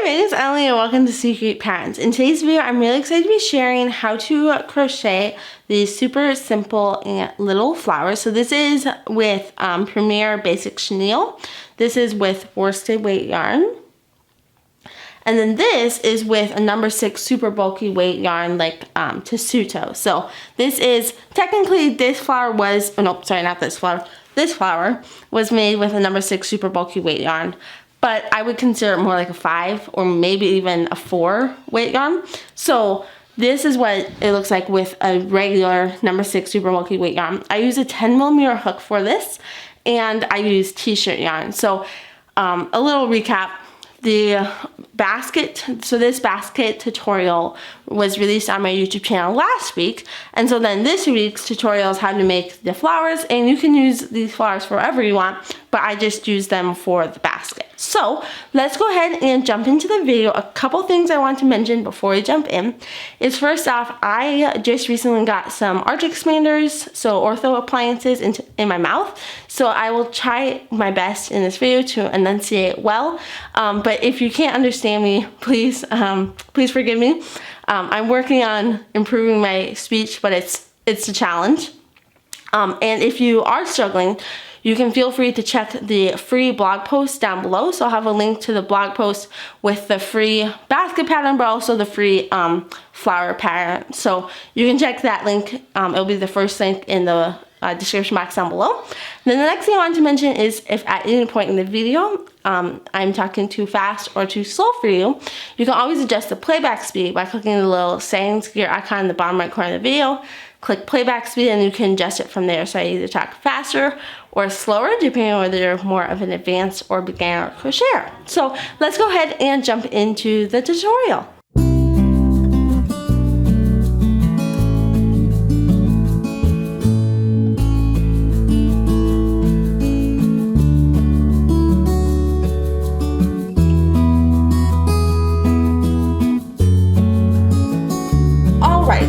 my name is Emily and welcome to Secret Patterns. In today's video, I'm really excited to be sharing how to crochet these super simple and little flowers. So this is with Premier Basic Chenille. This is with worsted weight yarn. And then this is with a number 6 super bulky weight yarn like Tessuto. So this is, technically this flower was, oh no, sorry, not this flower. This flower was made with a number 6 super bulky weight yarn. But I would consider it more like a 5 or maybe even a 4 weight yarn. So this is what it looks like with a regular number 6 super bulky weight yarn. I use a 10mm hook for this, and I use t-shirt yarn. So a little recap. The basket, so this basket tutorial was released on my YouTube channel last week, and so then this week's tutorial is how to make the flowers, and you can use these flowers for whatever you want, but I just use them for the basket. So let's go ahead and jump into the video. A couple things I want to mention before we jump in is, first off, I just recently got some arch expanders, so ortho appliances in my mouth, so I will try my best in this video to enunciate well, but if you can't understand me, please forgive me. I'm working on improving my speech, but it's a challenge. And if you are struggling, you can feel free to check the free blog post down below. So I'll have a link to the blog post with the free basket pattern, but also the free flower pattern. So you can check that link. It'll be the first link in the description box down below. And then the next thing I want to mention is, if at any point in the video I'm talking too fast or too slow for you, you can always adjust the playback speed by clicking the little settings gear icon in the bottom right corner of the video. Click playback speed and you can adjust it from there. So I either talk faster or slower, depending on whether you're more of an advanced or beginner crocheter. So let's go ahead and jump into the tutorial.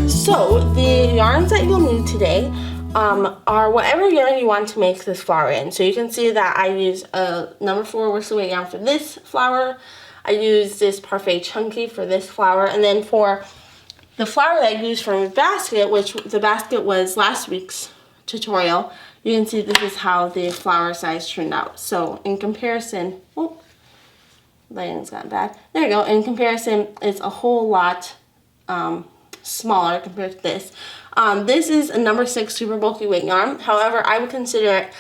So the yarns that you'll need today are whatever yarn you want to make this flower in. So you can see that I use a number 4 worsted weight yarn for this flower. I use this Parfait Chunky for this flower. And then for the flower that I used for my basket, which the basket was last week's tutorial, you can see this is how the flower size turned out. So in comparison, oh, lighting's gotten bad. There you go. In comparison, it's a whole lot smaller compared to this. This is a number 6 super bulky weight yarn. However, I would consider it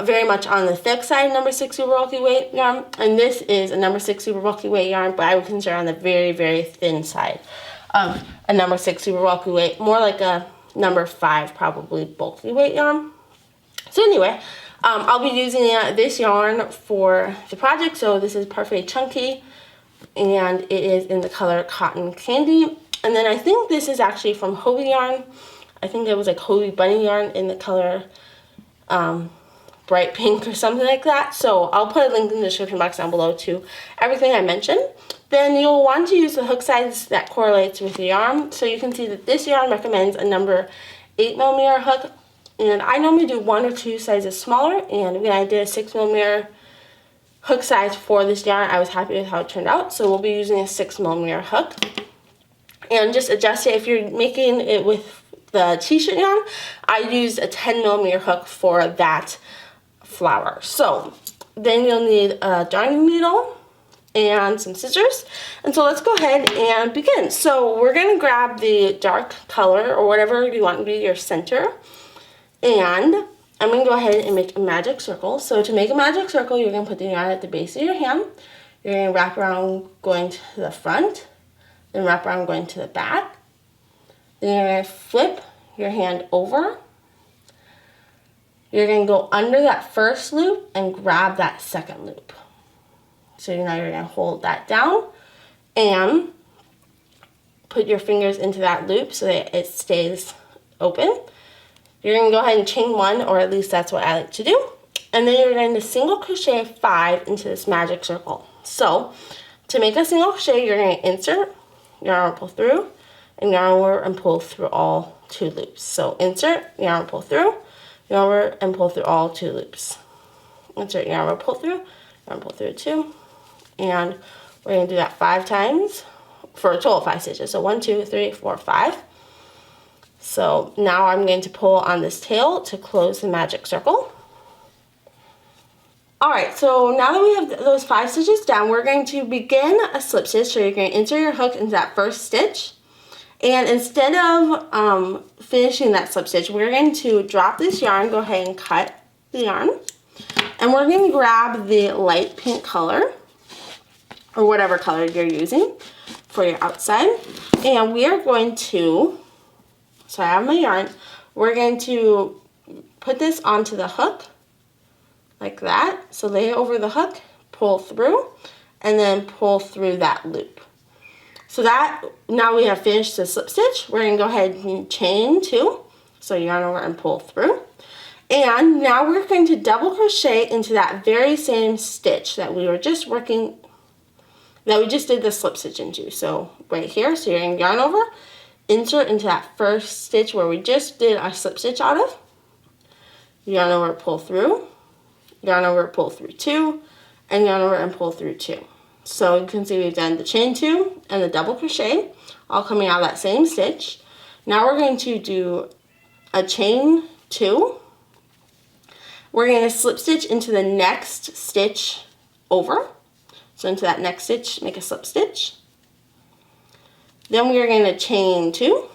very much on the thick side number 6 super bulky weight yarn, and this is a number 6 super bulky weight yarn, but I would consider on the very, very thin side of a number 6 super bulky weight, more like a number 5 probably bulky weight yarn. So anyway, I'll be using this yarn for the project. So this is Parfait Chunky, and it is in the color Cotton Candy. And then I think this is actually from Hobie yarn. I think it was like Hobie Bunny yarn in the color bright pink or something like that. So I'll put a link in the description box down below to everything I mentioned. Then you'll want to use the hook size that correlates with the yarn. So you can see that this yarn recommends a number 8mm hook. And I normally do 1 or 2 sizes smaller. And when I did a 6mm hook size for this yarn, I was happy with how it turned out. So we'll be using a 6mm hook. And just adjust it. If you're making it with the t-shirt yarn, I used a 10mm hook for that flower. So then you'll need a darning needle and some scissors. And so let's go ahead and begin. So we're going to grab the dark color or whatever you want to be your center. And I'm going to go ahead and make a magic circle. So to make a magic circle, you're going to put the yarn at the base of your hand. You're going to wrap around going to the front. Then wrap around going to the back. Then you're going to flip your hand over. You're going to go under that first loop and grab that second loop. So now you're going to hold that down and put your fingers into that loop so that it stays open. You're going to go ahead and chain 1, or at least that's what I like to do. And then you're going to single crochet 5 into this magic circle. So to make a single crochet, you're going to insert, yarn pull through, and yarn over and pull through all 2 loops. So insert, yarn pull through, yarn over and pull through all 2 loops. Insert, yarn over, pull through 2, and We're going to do that 5 times for a total of 5 stitches. So 1, 2, 3, 4, 5. So now I'm going to pull on this tail to close the magic circle. Alright, so now that we have those 5 stitches down, we're going to begin a slip stitch. So you're going to insert your hook into that first stitch. And instead of finishing that slip stitch, we're going to drop this yarn, go ahead and cut the yarn. And we're going to grab the light pink color, or whatever color you're using for your outside. And we are going to, so I have my yarn, we're going to put this onto the hook, like that. So lay it over the hook, pull through, and then pull through that loop. So that, now we have finished the slip stitch. We're going to go ahead and chain 2. So yarn over and pull through. And now we're going to double crochet into that very same stitch that we were just working, that we just did the slip stitch into. So right here, so you're going to yarn over, insert into that first stitch where we just did our slip stitch out of. Yarn over, pull through. Yarn over, pull through 2, and yarn over and pull through 2. So you can see we've done the chain 2 and the double crochet, all coming out of that same stitch. Now we're going to do a chain 2. We're going to slip stitch into the next stitch over. So into that next stitch, make a slip stitch. Then we are going to chain 2.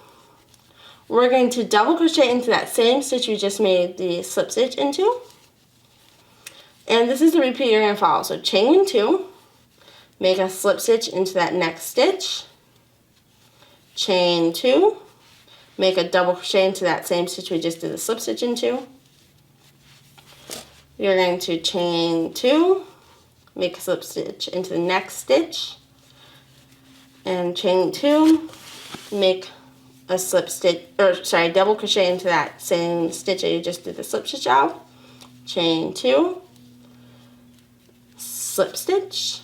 We're going to double crochet into that same stitch we just made the slip stitch into. And this is the repeat you're going to follow. So chain 2, make a slip stitch into that next stitch, chain 2, make a double crochet into that same stitch we just did the slip stitch into. You're going to chain 2, make a slip stitch into the next stitch, and chain 2, make a slip stitch, or sorry, double crochet into that same stitch that you just did the slip stitch out, chain 2, slip stitch,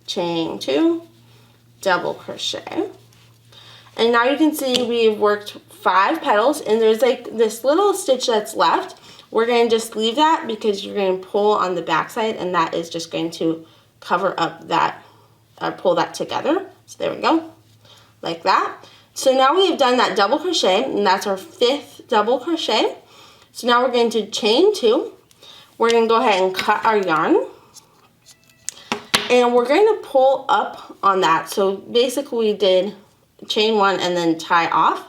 chain 2, double crochet. And now you can see we've worked 5 petals, and there's like this little stitch that's left. We're going to just leave that because you're going to pull on the back side, and that is just going to cover up that, or pull that together. So there we go, like that. So now we have done that double crochet, and that's our 5th double crochet. So now we're going to chain 2. We're going to go ahead and cut our yarn. And we're going to pull up on that. So basically we did chain 1 and then tie off.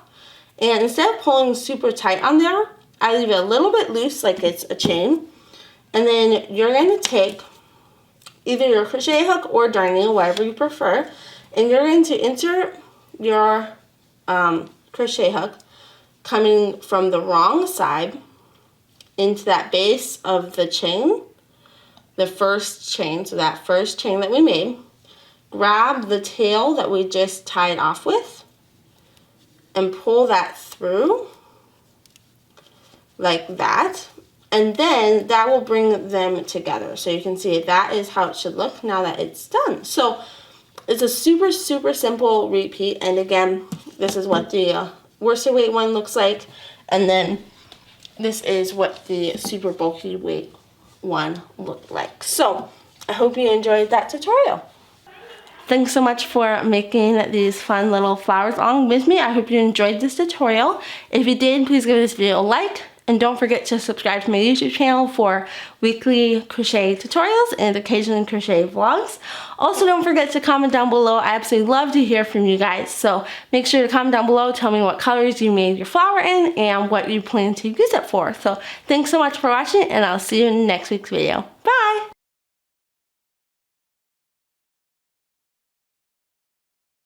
And instead of pulling super tight on there, I leave it a little bit loose like it's a chain. And then you're going to take either your crochet hook or darning needle, whatever you prefer. And you're going to insert your crochet hook coming from the wrong side into that base of the chain, the first chain, so that first chain that we made. Grab the tail that we just tied off with and pull that through like that, and then that will bring them together. So you can see that is how it should look now that it's done. So it's a super simple repeat, and again, this is what the worsted weight one looks like, and then this is what the super bulky weight one looked like. So I hope you enjoyed that tutorial. Thanks so much for making these fun little flowers along with me. I hope you enjoyed this tutorial. If you did, please give this video a like, and don't forget to subscribe to my YouTube channel for weekly crochet tutorials and occasionally crochet vlogs. Also, don't forget to comment down below. I absolutely love to hear from you guys. So make sure to comment down below, tell me what colors you made your flower in and what you plan to use it for. So thanks so much for watching, and I'll see you in next week's video. Bye!